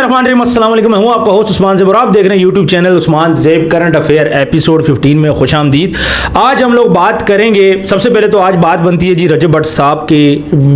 बिस्मिल्लाहिर्रहमानिर्रहीम, अस्सलाम वालेकुम। मैं हूं आपका होस्ट उस्मान ज़ेब और आप देख रहे हैं YouTube channel Usman ज़ेब current affair episode 15 में खुशामदीद। आज हम लोग बात करेंगे, सबसे पहले तो आज बात बनती है जी रजब भट्ट साहब के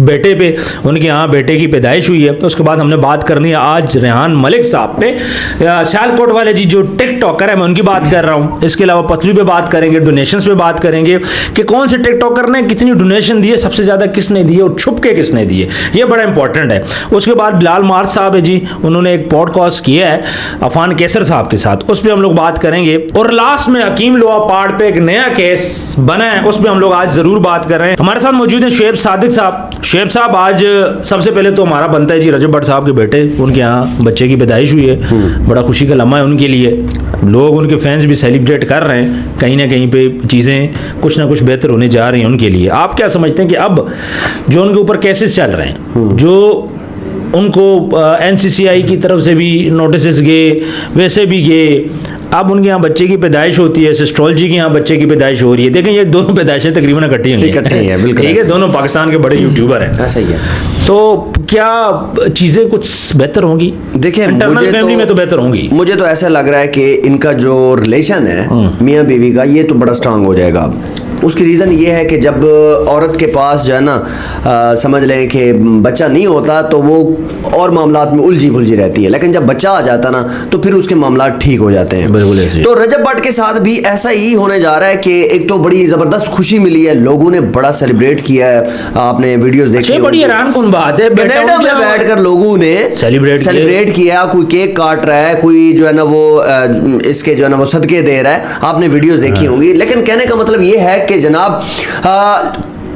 बेटे पे, उनके यहाँ बेटे की पैदाइश हुई है। तो उसके बाद हमने बात करनी है आज रेहान मलिक साहब पे, सियालकोट वाले जी जो टिकटॉकर है, मैं उनकी बात कर रहा हूँ। इसके अलावा पतलू पे बात करेंगे, डोनेशंस पे बात करेंगे कि कौन से टिकटॉकर ने कितनी डोनेशन दी है, सबसे ज़्यादा किसने दी है और छुप के किसने दी है, ये बड़ा इंपॉर्टेंट है। उसके बाद बिलाल मार्च साहब है जी, उन्होंने एक पॉडकास्ट किया है अफान कैसर साहब के साथ, उस पर हम लोग बात करेंगे। और लास्ट में हकीम लोहा पहाड़ पे एक नया केस बना है, उस पर हम लोग आज जरूर बात कर रहे हैं। हमारे साथ मौजूद है शुएब सादिक साहब। शुएब साहब, आज सबसे पहले तो हमारा बनता है जी रजब भट्ट साहब के बेटे, उनके यहाँ बच्चे की पैदाइश हुई है, बड़ा खुशी का लम्हा है उनके लिए। लोग, उनके फैंस भी सेलिब्रेट कर रहे हैं, कहीं ना कहीं पे चीज़ें कुछ ना कुछ बेहतर होने जा रही हैं उनके लिए। आप क्या समझते हैं कि अब जो उनके ऊपर केसेस चल रहे हैं, जो उनको एनसीसीआई की तरफ से भी नोटिस गए, वैसे भी गए, अब उनके यहाँ बच्चे की पैदाइश होती है, एस्ट्रोलॉजी के यहाँ बच्चे की पैदाइश हो रही है। देखें, ये दोनों पैदाइशें तकरीबन इकट्ठी हैं, बिल्कुल ठीक है, दोनों पाकिस्तान के बड़े यूट्यूबर हैं। ऐसा ही है। तो क्या चीज़ें कुछ बेहतर होंगी? देखिए, इंटरनल फैमिली में तो बेहतर होंगी। मुझे तो ऐसा लग रहा है कि इनका जो रिलेशन है मियाँ बीवी का, ये तो बड़ा स्ट्रांग हो जाएगा। उसकी रीज़न ये है कि जब औरत के पास जो है ना समझ लें कि बच्चा नहीं होता तो वो और मामलात में उलझी भुलझी रहती है, लेकिन जब बच्चा आ जाता ना तो फिर उसके मामलात ठीक हो जाते हैं। बिल्कुल ऐसे। तो रजब भट्ट के साथ भी ऐसा ही होने जा रहा है कि एक तो बड़ी ज़बरदस्त खुशी मिली है, लोगों ने बड़ा सेलिब्रेट किया है। आपने वीडियोस देखी, बड़ी हैरान कन बात है, कनाडा में बैठकर लोगों ने सेलिब्रेट किया। कोई केक काट रहा है, कोई जो है ना वो इसके जो है ना वो सदके दे रहा है। आपने वीडियोस देखी होंगी, लेकिन कहने का मतलब ये है कि जनाब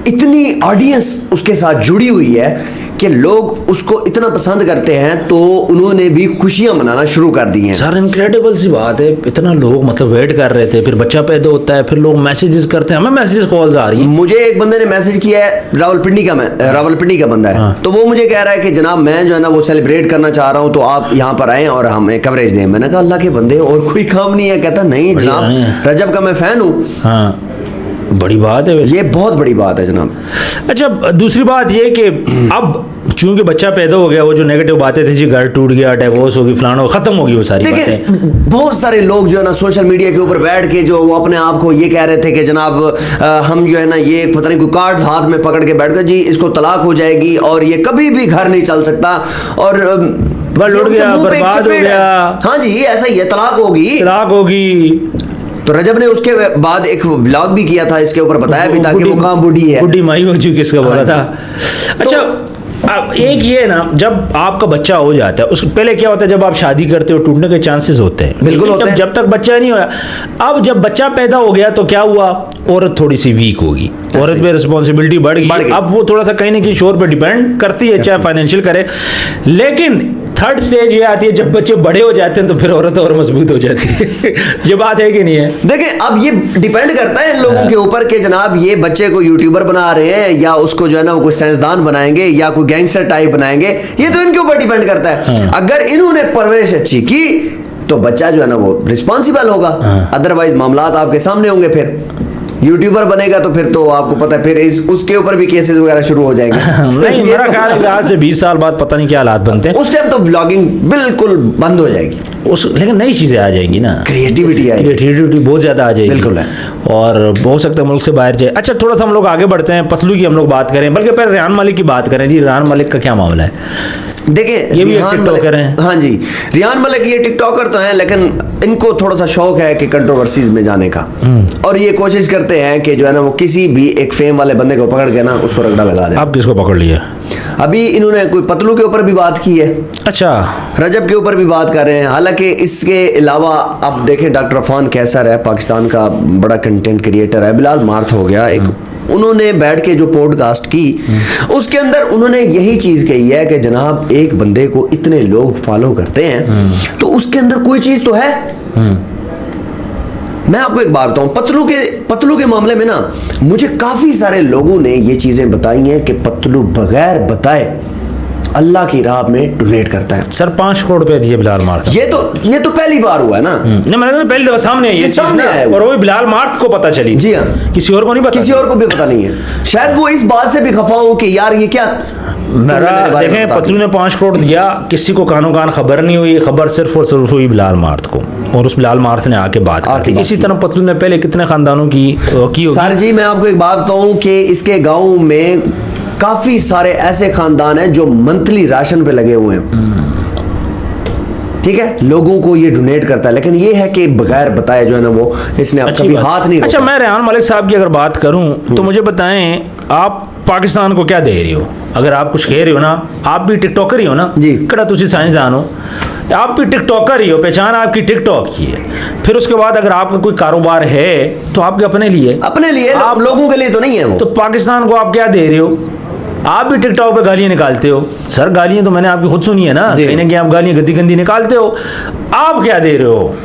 इतनी ऑडियंस उसके साथ जुड़ी हुई है कि लोग उसको इतना पसंद करते हैं, तो उन्होंने भी खुशियां मनाना शुरू कर दी हैं। सर, इनक्रेडिबल सी बात है, इतना लोग मतलब वेट कर रहे थे, फिर बच्चा पैदा होता है, फिर लोग मैसेजेस करते हैं, हमें मैसेजेस कॉल्स आ रही हैं। मुझे एक बंदे ने मैसेज किया है, रावलपिंडी का बंदा है, तो वो मुझे कह रहा है कि जनाब मैं जो है ना वो सेलिब्रेट करना चाह रहा हूँ, तो आप यहाँ पर आए और हमें कवरेज दें। मैंने कहा अल्लाह के बंदे, और कोई काम नहीं है? कहता नहीं जनाब, रजब का मैं फैन हूँ। हाँ, बड़ी बात है वैसे। ये बहुत बड़ी बात है जनाब। अच्छा, दूसरी बात ये कि अब चूंकि बच्चा पैदा हो गया, वो जो नेगेटिव बातें थी जी, घर टूट गया, डिवोर्स होगी, फलाना, खत्म होगी वो सारी बातें। बहुत सारे लोग जो है ना सोशल मीडिया के ऊपर बैठ के जो वो अपने आप को ये कह रहे थे कि जनाब हम जो है ना ये पता नहीं कोई कार्ड्स हाथ में पकड़ के बैठ कर जी इसको तलाक हो जाएगी और ये कभी भी घर नहीं चल सकता, और लुट गया, बर्बाद हो गया। हाँ जी, ऐसा ही है, तलाक होगी। तो रजब ने उसके बाद एक ब्लॉग भी किया था इसके ऊपर, बताया भी था कि वो काम बुढ़ी माई हो चुकी, किसका बोला था। अच्छा, अब एक ये ना, जब आपका बच्चा हो जाता है, उसके पहले क्या होता है, जब आप शादी करते हो टूटने के चांसेस होते हैं, बिल्कुल होते हैं। जब तक बच्चा नहीं होया, अब जब बच्चा पैदा हो गया तो क्या हुआ, औरत थोड़ी सी वीक होगी, औरत पे रिस्पॉन्सिबिलिटी बढ़ गई। अब वो थोड़ा सा कहीं ना कहीं शोर पे डिपेंड करती है, चाहे फाइनेंशियल करे। लेकिन थर्ड स्टेज ये आती है जब बच्चे बड़े हो जाते हैं, तो फिर औरत और मजबूत हो जाती है। ये बात है कि नहीं है? देखिए, अब ये डिपेंड करता है इन लोगों के ऊपर कि जनाब ये बच्चे को यूट्यूबर बना रहे हैं या उसको जो है ना वो कोई साइंसदान बनाएंगे या कोई गैंगस्टर टाइप बनाएंगे, ये तो इनके ऊपर डिपेंड करता है। अगर इन्होंने परवरिश अच्छी की तो बच्चा जो है ना वो रिस्पॉन्सिबल होगा, अदरवाइज मामलात आपके सामने होंगे। फिर यूट्यूबर बनेगा तो फिर तो आपको पता है, फिर उसके ऊपर भी केसेस वगैरह शुरू हो जाएंगे। नहीं, मेरा ख्याल है आज से 20 साल बाद पता नहीं क्या हालात बनते हैं, उस टाइम तो ब्लॉगिंग बिल्कुल बंद हो जाएगी। लेकिन नई चीजें आ जाएंगी ना, क्रिएटिविटी बहुत ज्यादा आ जाएगी, बिल्कुल है, और हो सकता है मुल्क से बाहर जाए। अच्छा, थोड़ा सा हम लोग आगे बढ़ते हैं, पतलू की हम लोग बात करें, बल्कि पहले रेहान मलिक की बात करें जी। रेहान मलिक का क्या मामला है? देखिए, ये भी टिकटॉकर हैं। हाँ जी, रेहान मलिक ये टिकटॉकर तो हैं, लेकिन इनको थोड़ा सा शौक है कि कंट्रोवर्सीज में जाने का, और ये कोशिश करते हैं कि जो है ना वो किसी भी एक फेम वाले बंदे को पकड़ के ना उसको रगड़ा लगा दे। आप किसको पकड़ लिया? अभी इन्होंने कोई पतलू के ऊपर भी बात की है, अच्छा, रजब के ऊपर भी बात कर रहे हैं। हालांकि इसके अलावा आप देखें, डॉक्टर अफान कैसर है, पाकिस्तान का बड़ा कंटेंट क्रिएटर है, बिलाल मार्थ हो गया एक, उन्होंने बैठ के जो पॉडकास्ट की उसके अंदर उन्होंने यही चीज कही है कि जनाब एक बंदे को इतने लोग फॉलो करते हैं तो उसके अंदर कोई चीज तो है। मैं आपको एक बात बताऊं, पतलू के मामले में ना मुझे काफी सारे लोगों ने ये चीजें बताई हैं कि पतलू बगैर बताए अल्लाह की राह में डोनेट करता है। सर 5 करोड़ रुपए दिए बिलाल मार्थ। ये तो पहली बार हुआ है ना। नहीं, मैंने पहली दफा सामने ये सामने आया और वो भी बिलाल मार्थ को पता चली। जी हाँ, किसी और को नहीं पता, किसी और को भी पता नहीं है। शायद वो इस बात से भी खफा हो कि यार ये क्या मेरा देखें, पतलू ने 5 करोड़ दिया, किसी को कानो कान खबर नहीं हुई, खबर सिर्फ और सिर्फ हुई बिलाल मार्थ को, और उस बिलाल मार्थ ने आके बात की। इसी तरह पतलू ने पहले कितने खानदानों की होगी। सर जी मैं आपको एक बात बताऊं कि इसके गांव में काफी सारे ऐसे खानदान हैं जो मंथली राशन पे लगे हुए हैं, ठीक है, लोगों को ये डोनेट करता है, लेकिन ये है कि बगैर बताए जो है ना वो इसने अब कभी हाथ नहीं। अच्छा, मैं रेहान मलिक साहब की अगर बात करूं तो मुझे बताएं, आप पाकिस्तान को क्या दे रही हो? अगर आप कुछ कह रही हो ना, आप भी टिकटॉकर ही हो ना जी, कड़ा तुसी साइंसदान हो, आप भी टिकटॉकर ही हो, पहचान आपकी टिकटॉक की है। फिर उसके बाद अगर आपका कोई कारोबार है तो आपके अपने लिए आप लोगों के लिए तो नहीं है वो। तो पाकिस्तान को आप क्या दे रहे हो? आप भी टिकटॉक पे गालियां निकालते हो। सर गालियां तो मैंने आपकी खुद सुनी है ना, कहीं ना कहीं आप गालियां गंदी गंदी निकालते हो। आप क्या दे रहे हो?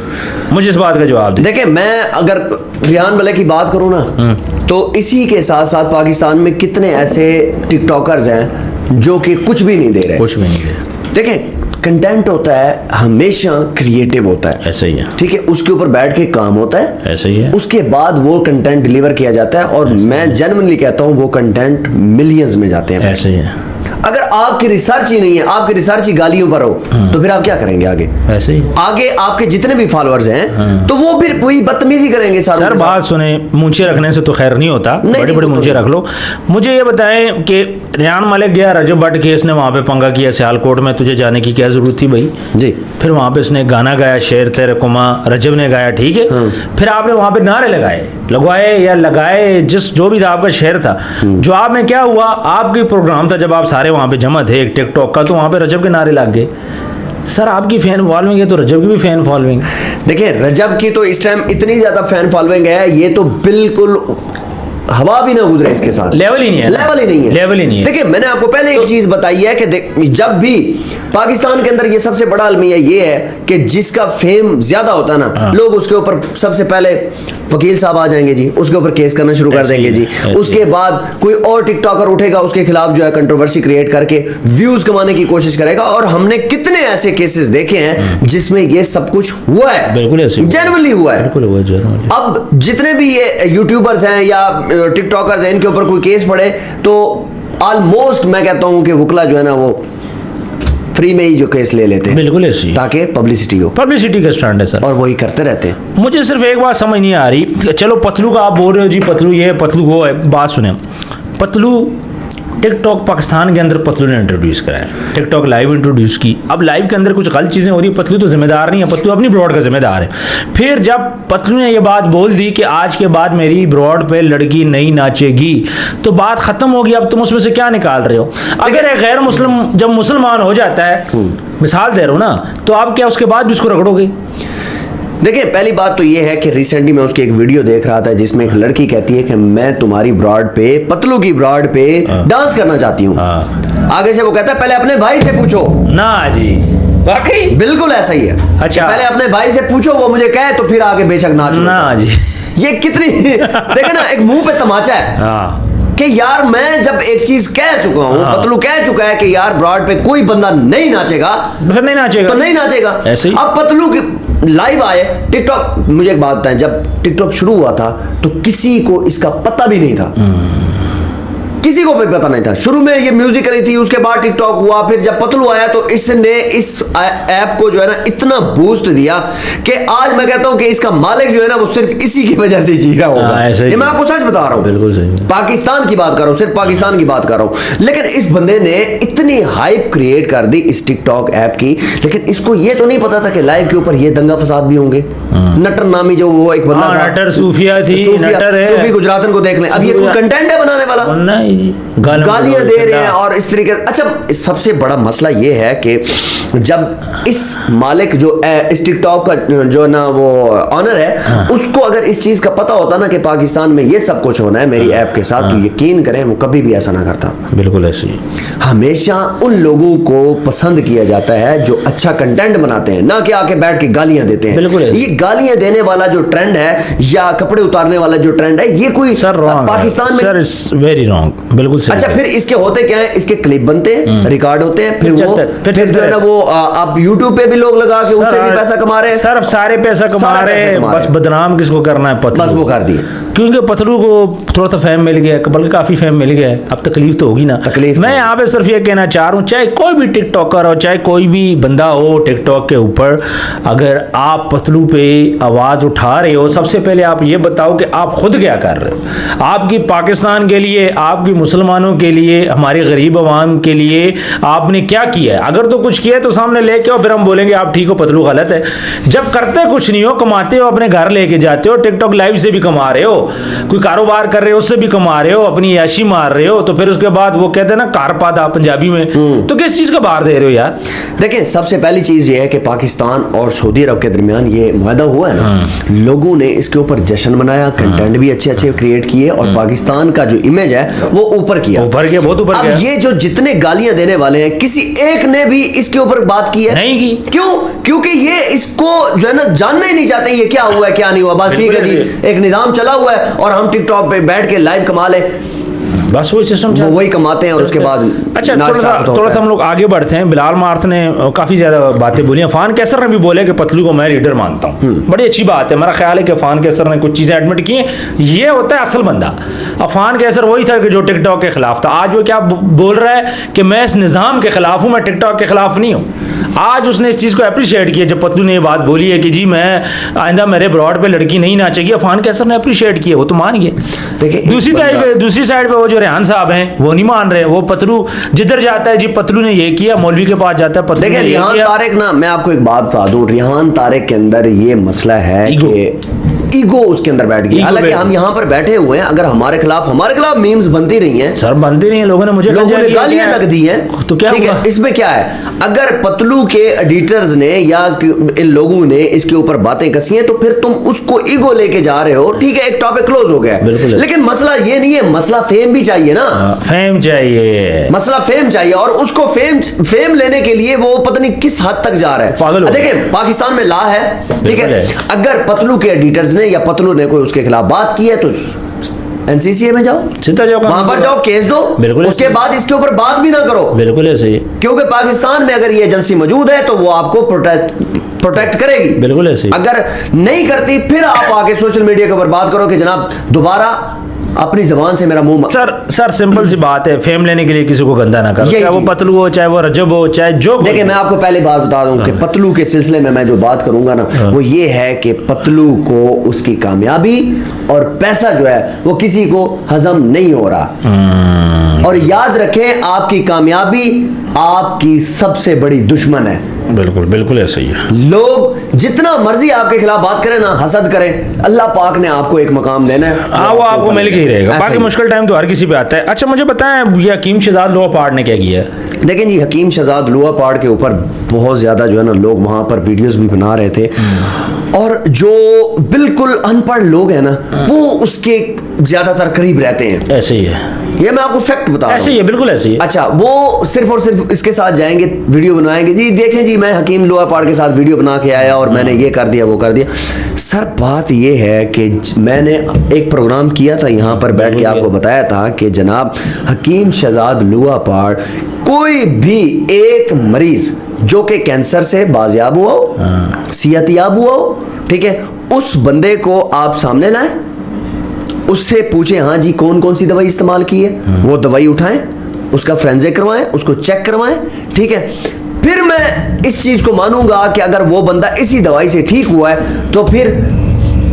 मुझे इस बात का जवाब दे। देखिए, मैं अगर रेहान मलिक की बात करूं ना, तो इसी के साथ साथ पाकिस्तान में कितने ऐसे टिकटॉकर्स हैं जो कि कुछ भी नहीं दे रहे। कुछ भी नहीं दे रहे। देखें, कंटेंट होता है हमेशा क्रिएटिव होता है, ऐसा ही है, ठीक है, उसके ऊपर बैठ के काम होता है, ऐसा ही है, उसके बाद वो कंटेंट डिलीवर किया जाता है, और मैं जेन्युइनली कहता हूं वो कंटेंट मिलियंस में जाते हैं। ऐसा ही है। अगर आपकी रिसर्च ही नहीं है, आपकी रिसर्च ही गालियों पर हो, तो फिर आप क्या करेंगे आगे? ऐसे ही आगे आपके जितने भी फॉलोअर्स हैं तो वो फिर वही बदतमीजी करेंगे। सर बात सुने, मूंछें रखने से तो खैर नहीं होता, बड़ी बड़ी मूंछें रख लो। मुझे ये बताएं कि रेहान मलिक गया रजब भट्ट केस ने वहाँ पे पंगा किया सियालकोट में, तुझे जाने की क्या जरूरत थी भाई? जी। फिर वहाँ पे उसने गाना गाया, शेर तेरे कुमा, रजब ने गाया, ठीक है। फिर आपने वहाँ पे नारे लगवाए या लगाए, जो भी था आपका शेर था। जवाब में क्या हुआ? आपकी प्रोग्राम था जब आप सारे वहाँ पे जमा थे एक टिकटॉक का, तो वहाँ पे रजब के नारे लग गए। सर आपकी फैन फॉलोइंग है तो रजब की भी फैन फॉलोइंग। देखिए, रजब की तो इस टाइम इतनी ज्यादा फैन फॉलोइंग है, ये तो बिल्कुल हवा भी ना गुजरे इसके साथ, लेवल ही नहीं है। देखिए, मैंने आपको पहले एक चीज बताई है कि जब भी पाकिस्तान के अंदर ये सबसे बड़ा अलमिया ये है कि जिसका फेम ज्यादा होता है ना, लोग उसके ऊपर सबसे पहले वकील साहब आ जाएंगे जी, उसके ऊपर केस करना शुरू कर देंगे जी। उसके बाद कोई और टिकटॉकर उठेगा, उसके खिलाफ जो है कंट्रोवर्सी क्रिएट करके व्यूज कमाने की कोशिश करेगा। और हमने कितने ऐसे केसेस देखे हैं जिसमें ये सब कुछ हुआ है, बिल्कुल जेन्युइनली हुआ है। अब जितने भी ये यूट्यूबर्स हैं या टिकटॉकर्स हैं, इनके ऊपर कोई केस पड़े तो ऑलमोस्ट मैं कहता हूं कि वकला जो है ना वो फ्री में ही जो केस ले लेते हैं, बिल्कुल ऐसी, ताकि पब्लिसिटी हो। पब्लिसिटी का स्टैंड है सर, और वही करते रहते हैं। मुझे सिर्फ एक बात समझ नहीं आ रही, चलो पतलू का आप बोल रहे हो जी, पतलू ये है पतलू वो है, बात सुने, पतलू टिकटॉक पाकिस्तान के अंदर पतलू ने इंट्रोड्यूस कराया, टिकटॉक लाइव इंट्रोड्यूस की। अब लाइव के अंदर कुछ गलत चीज़ें हो रही है, पतलू तो जिम्मेदार नहीं है, पतलू अपनी ब्रॉड का जिम्मेदार है। फिर जब पतलू ने ये बात बोल दी कि आज के बाद मेरी ब्रॉड पे लड़की नहीं नाचेगी, तो बात खत्म होगी। अब तुम उसमें से क्या निकाल रहे हो? अगर एक गैर मुस्लिम जब मुसलमान हो जाता है, मिसाल दे रहा हूँ ना, तो आप क्या उसके बाद भी उसको रगड़ोगे? देखिए, पहली बात तो ये है कि रिसेंटली मैं उसकी एक वीडियो देख रहा था जिसमें एक लड़की कहती है कि मैं तुम्हारी ब्रॉड पे, पतलू की ब्रॉड पे डांस करना चाहती हूँ। आगे से वो कहता है पहले अपने भाई से पूछो ना जी। वाकई बिल्कुल ऐसा ही है। अच्छा, पहले अपने भाई से पूछो, वो मुझे कहे तो फिर आगे बेशक नाचो ना जी। ये कितनी देखे ना, एक मुंह पे तमाचा है कि यार मैं जब एक चीज कह चुका हूँ, पतलू कह चुका है कि यार ब्रॉड पे कोई बंदा नहीं नाचेगा तो नहीं नाचेगा। अब पतलू की लाइव आए टिकटॉक, मुझे एक बात बताएं, जब टिकटॉक शुरू हुआ था तो किसी को इसका पता भी नहीं था, किसी को भी पता नहीं था। शुरू में ये म्यूजिक रही थी, उसके बाद टिकटॉक हुआ, फिर जब पतलू आया तो इसने इस ऐप को जो है ना इतना बूस्ट दिया कि आज मैं कहता हूं कि इसका मालिक जो है ना वो सिर्फ इसी की वजह से जी रहा होगा। ये मैं आपको सच बता रहा हूं, बिल्कुल सही। पाकिस्तान की बात कर रहा हूं, सिर्फ पाकिस्तान की बात कर रहा हूं। लेकिन इस बंदे ने इतनी हाइप क्रिएट कर दी इस टिकटॉक ऐप की, लेकिन इसको ये तो नहीं पता था कि लाइव के ऊपर ये दंगा फसाद भी होंगे। नटर नामी जो वो एक बंदा था, नटर सूफिया थी, नटर है, सूफी गुजरातन को देख लें। अब ये कोई कंटेंट है बनाने वाला? गालियां दे रहे हैं और इस तरीके। अच्छा, सबसे बड़ा मसला ये है कि जब इस मालिक जो इस टिकटॉक का जो ना वो ऑनर है, उसको अगर इस चीज का पता होता ना कि पाकिस्तान में ये सब कुछ होना है मेरी ऐप के साथ, तो यकीन करें वो कभी भी ऐसा ना करता। बिल्कुल ऐसे ही हमेशा उन लोगों को पसंद किया जाता है जो अच्छा कंटेंट बनाते हैं, ना कि आके बैठ के गालियां देते हैं। ये गालियां देने वाला जो ट्रेंड है या कपड़े उतारने वाला जो ट्रेंड है, ये कोई पाकिस्तान में वेरी रॉन्ग। बिल्कुल सही। अच्छा, फिर इसके होते क्या है, इसके क्लिप बनते हैं, रिकॉर्ड होते हैं, फिर जो है ना वो आप YouTube पे भी लोग लगा के उससे भी पैसा कमा रहे हैं। सर अब सारे पैसा कमा रहे हैं, बस बदनाम किसको करना है, पतलू, बस वो कर दिए, क्योंकि पतलू को थोड़ा सा फेम मिल गया, बल्कि काफ़ी फेम मिल गया है, अब तकलीफ तो होगी ना। मैं यहाँ पे सिर्फ ये कहना चाह रहा हूँ, चाहे कोई भी टिकटॉकर हो, चाहे कोई भी बंदा हो टिकटॉक के ऊपर, अगर आप पतलू पे आवाज़ उठा रहे हो, सबसे पहले आप ये बताओ कि आप खुद क्या कर रहे हो। आपकी पाकिस्तान के लिए, आपकी मुसलमानों के लिए, हमारे गरीब अवाम के लिए आपने क्या किया है? अगर तो कुछ किया है तो सामने लेके आओ, फिर हम बोलेंगे आप ठीक हो, पतलू गलत है। जब करते कुछ नहीं हो, कमाते हो, अपने घर लेके जाते हो, टिकटॉक लाइव से भी कमा रहे हो, कोई कारोबार कर रहे हो उससे भी कमा रहे हो, अपनी याशी मार रहे हो, तो फिर उसके बाद वो कहते हैं ना कार पादा पंजाबी में, तो किस चीज का बाहर दे रहे हो यार? देखिए, सबसे पहली चीज ये है कि पाकिस्तान और सऊदी अरब के दरमियान ये मुआहदा हुआ है ना, लोगों ने इसके ऊपर जश्न मनाया, कंटेंट भी अच्छे अच्छे क्रिएट किए और पाकिस्तान का जो इमेज है वो ऊपर किया, बहुत ऊपर किया। अब ये जो जितने गालियां देने वाले हैं, किसी एक ने भी इसके ऊपर बात की है? नहीं की। क्यों? क्योंकि ये इसको जो है ना जानना ही नहीं चाहते ये क्या हुआ है क्या नहीं हुआ, बस ठीक है जी, एक निजाम चला हुआ है और हम टिकटॉक पे बैठ के लाइव कमा ले, बस वही सिस्टम वही कमाते हैं और उसके बाद। अच्छा, थोड़ा सा हम लोग आगे बढ़ते हैं। बिलाल मार्थ ने काफ़ी ज़्यादा बातें बोली, अफान कैसर ने भी बोला कि पतलू को मैं लीडर मानता हूँ, बड़ी अच्छी बात है। मेरा ख्याल है कि अफान कैसर ने कुछ चीज़ें एडमिट की हैं, ये होता है असल बंदा। अफान कैसर वही था कि जो टिकटॉक के खिलाफ था, आज वो क्या बोल रहा है कि मैं इस निज़ाम के खिलाफ हूँ, मैं टिकटॉक के खिलाफ नहीं हूँ। आज उसने इस चीज़ को अप्रिशिएट किया जब पतलू ने ये बात बोली है कि जी मैं आइंदा मेरे ब्रॉड पे लड़की नहीं नाचेगी, अफान कैसर ने अप्रिशिएट किया, वो तो मान गए। देखिए, दूसरी साइड पे वो जो रेहान साहब हैं वो नहीं मान रहे, वो पतलू जिधर जाता है जी पतलू ने ये किया, मौलवी के पास जाता है पतलू ने ये किया। रेहान तारिक ना, मैं आपको एक बात बता दूं, रेहान तारिक के अंदर ये मसला है कि ईगो उसके अंदर बैठ गया। हालांकि हम यहाँ पर बैठे हुए हैं, अगर हमारे खिलाफ मीम्स बनती रही हैं सर, बनती रही हैं, लोगों ने गालियां तक दी हैं, तो क्या हुआ? इसमें क्या है, अगर पतलू के एडिटर्स ने या इन लोगों ने इसके ऊपर बातें कसी हैं तो फिर तुम उसको ईगो लेके जा रहे हो, ठीक है, एक टॉपिक क्लोज हो गया। लेकिन मसला ये नहीं है, मसला फेम भी चाहिए ना, फेम चाहिए, मसला फेम चाहिए, और उसको फेम लेने के लिए वो पता नहीं किस हद तक जा रहा है। देखिए, पाकिस्तान में ला है, ठीक है, अगर पतलू के एडिटर्स ने या पतलू ने कोई उसके खिलाफ बात की है तो एनसीसीए में जाओ, सीधा जाओ, वहां पर जाओ, केस दो, उसके बाद इसके ऊपर बात भी ना करो। बिल्कुल ऐसे ही, क्योंकि पाकिस्तान में अगर ये एजेंसी मौजूद है तो वो आपको प्रोटेक्ट करेगी। बिल्कुल ऐसे ही, अगर नहीं करती फिर आप आके सोशल मीडिया के ऊपर बात करो कि जनाब दोबारा अपनी जबान से मेरा मुंह। सर सिंपल सी बात है, फेम लेने के लिए किसी को गंदा ना करो, चाहे वो पतलू हो, चाहे वो रजब हो, चाहे जो। देखिए, मैं आपको पहले बात बता दूं कि पतलू के सिलसिले में मैं जो बात करूंगा ना, वो ये है कि पतलू को उसकी कामयाबी और पैसा जो है वो किसी को हजम नहीं हो रहा। और याद रखें, आपकी कामयाबी आपकी सबसे बड़ी दुश्मन है। बिल्कुल ऐसा ही है। लोग जितना मर्जी आपके खिलाफ बात करें ना, हसद करें, अल्लाह पाक ने आपको एक मकाम देना है, वो आपको मिल के ही रहेगा। बाकी मुश्किल टाइम तो हर किसी पे आता है। अच्छा, मुझे बताएं ये हकीम शहजाद लोहा पहाड़ ने क्या किया है? देखें जी, हकीम शहजाद लोहा पहाड़ के ऊपर बहुत ज्यादा जो है ना लोग वहां पर वीडियोस भी बना रहे थे, और जो बिल्कुल अनपढ़ लोग हैं ना वो उसके ज्यादातर करीब रहते हैं। ऐसे ही है, ये मैं आपको फैक्ट बता रहा हूं। ऐसे ही है, बिल्कुल ऐसे ही है। अच्छा, वो सिर्फ और सिर्फ इसके साथ जाएंगे, वीडियो बनवाएंगे, जी देखें जी मैं हकीम लोहा पहाड़ के साथ वीडियो बना के आया और मैंने ये कर दिया वो कर दिया। सर, बात ये है कि मैंने एक प्रोग्राम किया था यहाँ पर बैठ के, आपको बताया था कि जनाब हकीम शहजाद लोहा पहाड़, कोई भी एक मरीज जो कि कैंसर से बाजियाब हुआ हो, सेहतयाब हुआ हो, ठीक है, उस बंदे को आप सामने लाएं, उससे पूछें हाँ जी कौन कौन सी दवाई इस्तेमाल की है, वो दवाई उठाएं, उसका फोरेंसिक करवाएं, उसको चेक करवाएं, ठीक है, फिर मैं इस चीज को मानूंगा कि अगर वो बंदा इसी दवाई से ठीक हुआ है तो फिर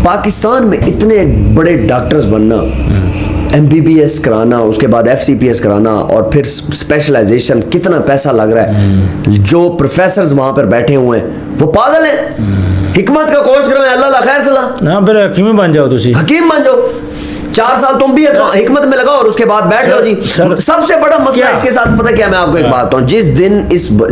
पाकिस्तान में इतने बड़े डॉक्टर्स बनना, MBBS कराना, उसके बाद FCPS कराना और फिर स्पेशलाइजेशन, कितना पैसा लग रहा है। जो प्रोफेसर्स वहां पर बैठे हुए हैं वो पागल हैं। हिकमत का कोर्स करवाएं, अल्लाह खैर सलाह, फिर हकीम बन जाओ, हकीम बन जाओ, 4 साल तुम भी हिकमत में लगाओ और उसके बाद बैठ जाओ जी। सबसे बड़ा मसला इसके साथ पता क्या, मैं आपको एक बात बताऊं,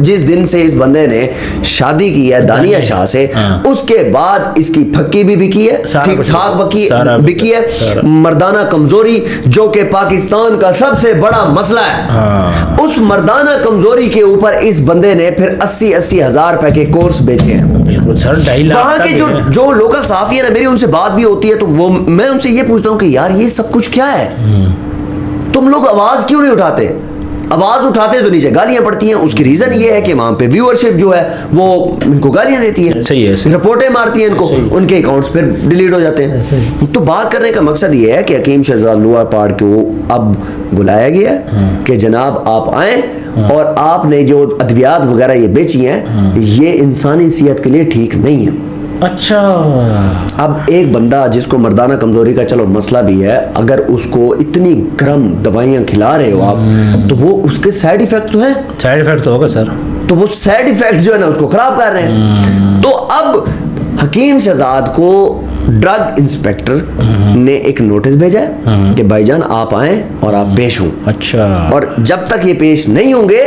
जिस दिन से इस बंदे ने शादी की है दानिया शाह से, उसके बाद इसकी फक्की भी बिकी है, ठीक ठाक बिकी है। मर्दाना कमजोरी जो कि पाकिस्तान का सबसे बड़ा मसला है, उस मर्दाना कमजोरी के ऊपर इस बंदे ने फिर 80-80 हजार रुपए के कोर्स बेचे हैं। वहां के जो लोकल सहाफी है ना, मेरी उनसे बात भी होती है तो वो मैं उनसे ये पूछता हूँ कि यार ये सब कुछ क्या है, तुम लोग आवाज क्यों नहीं उठाते? आवाज उठाते तो नीचे गालियां पड़ती हैं। उसकी रीजन ये है कि वहां पे व्यूअरशिप जो है वो इनको गालियां देती है, सही है, सही। रिपोर्टें मारती हैं इनको, उनके अकाउंट्स फिर डिलीट हो जाते हैं। तो बात करने का मकसद ये है कि हकीम शहजाद लोअर पार्ट को अब बुलाया गया है कि जनाब आप आए और आपने जो अद्वियात वगैरह ये बेची हैं ये इंसानी सेहत के लिए ठीक नहीं है। अच्छा, अब एक बंदा जिसको मर्दाना कमजोरी का चलो मसला भी है, अगर उसको इतनी गर्म दवाइयां खिला रहे हो आप, तो वो उसके साइड इफेक्ट तो है, साइड इफेक्ट तो होगा सर, तो वो साइड इफेक्ट जो है ना उसको खराब कर रहे हैं। तो अब हकीम शहजाद को ड्रग इंस्पेक्टर ने एक नोटिस भेजा है कि भाईजान आप आए और आप पेश हों। अच्छा, और जब तक ये पेश नहीं होंगे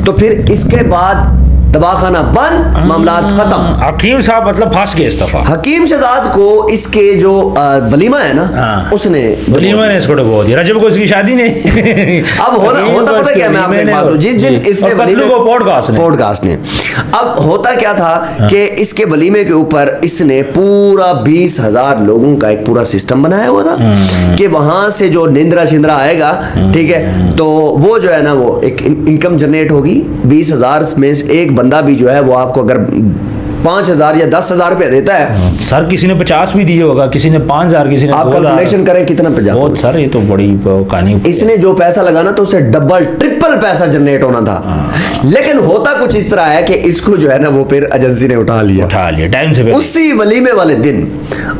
तो फिर इसके बाद दवाखाना बंद, मामलात खत्म। हकीम साहब मतलब फंस गए इस दफा। हकीम शहजाद को इसके जो वलीमा है ना, उसने वलीमा ने इसको डुबो दिया, रजब को इसकी शादी ने। अब होता पता क्या, मैं आपको एक बात, जिस दिन इसके पॉडकास्ट ने, अब होता क्या था कि इसके वलीमे के ऊपर इसने पूरा 20,000 लोगों का एक पूरा सिस्टम बनाया हुआ था कि वहां से जो निंद्रा शिंद्रा आएगा, ठीक है, तो वो जो है ना वो एक इनकम जनरेट होगी। 20,000 में एक बंदा भी जो है वो आपको अगर 5,000 या 10,000 रुपया देता है, सर किसी ने 50 भी दिए होगा, किसी ने 5,000, किसी ने आप कैलकुलेशन करें कितना पे जाता बहुत सर, ये तो बड़ी कहानी। इसने जो पैसा लगाना तो उसे डबल ट्रिपल पैसा जनरेट होना था, लेकिन होता कुछ इस तरह है कि इसको जो है ना वो फिर एजेंसी ने उठा लिया टाइम से उसी वलीमे वाले दिन।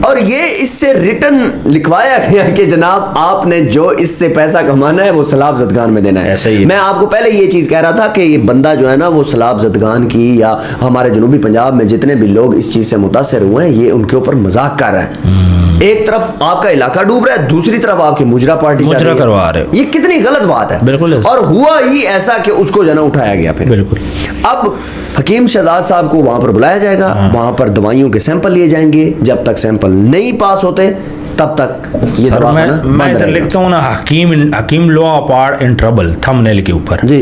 और ये इससे रिटर्न लिखवाया गया कि जनाब आपने जो इससे पैसा कमाना है वो सलाब जदगान में देना है। ऐसा ही है। मैं आपको पहले ये चीज कह रहा था कि ये बंदा जो है ना वो सलाब जदगान की या हमारे जनूबी पंजाब में जितने भी लोग इस चीज से मुतासर हुए हैं ये उनके ऊपर मजाक कर रहा है। एक तरफ आपका इलाका डूब रहा है, दूसरी तरफ आपकी मुजरा पार्टी मुजरा करवा रहे हो। ये कितनी गलत बात है। बिल्कुल। और हुआ ही ऐसा कि उसको जो है ना उठाया गया फिर। बिल्कुल। अब हकीम शहजाद साहब को वहां पर बुलाया जाएगा, वहां पर दवाइयों के सैंपल लिए जाएंगे, जब तक सैंपल नहीं पास होते तब तक ये दवाखाना मैं इधर लिखता हूँ ना, Hakim law part in trouble thumbnail के ऊपर जी।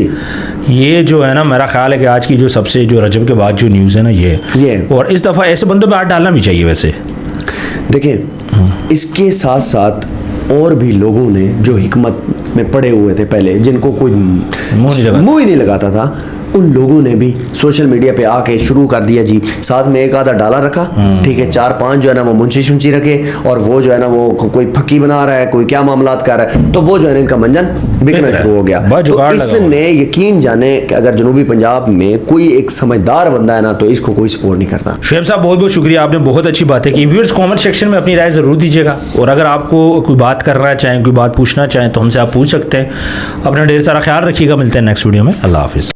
ये जो है ना मेरा ख्याल है कि आज की जो सबसे जो रजब के बाद जो न्यूज़ है ना ये और इस दफ़ा ऐसे बंदों पे हाथ डालना भी चाहिए। वैसे देखिए इसके साथ साथ और भी लोगों ने जो हिकमत में पड़े हुए थे पहले, जिनको कोई मुंह ही नहीं लगाता था, उन लोगों ने भी सोशल मीडिया पे आके शुरू कर दिया जी। साथ में एक आधा डाला रखा, ठीक है, 4-5 जो है ना वो मुंशी शुंशी रखे, और वो जो है ना वो कोई फक्की बना रहा है, कोई क्या मामलात कर रहा है, तो वो जो है ना इनका मंजन बिकना शुरू हो गया। तो इसने यकीन जाने कि अगर जनूबी पंजाब में कोई एक समझदार बंदा है ना तो इसको कोई सपोर्ट नहीं करता। शुएब साहब बहुत बहुत शुक्रिया, आपने बहुत अच्छी बातें की। व्यूअर्स कमेंट सेक्शन में अपनी राय जरूर दीजिएगा, और अगर आपको कोई बात करना चाहें, कोई बात पूछना चाहें तो हमसे आप पूछ सकते हैं। अपना ढेर सारा ख्याल रखिएगा, मिलते हैं नेक्स्ट वीडियो में। अल्लाह हाफिज़।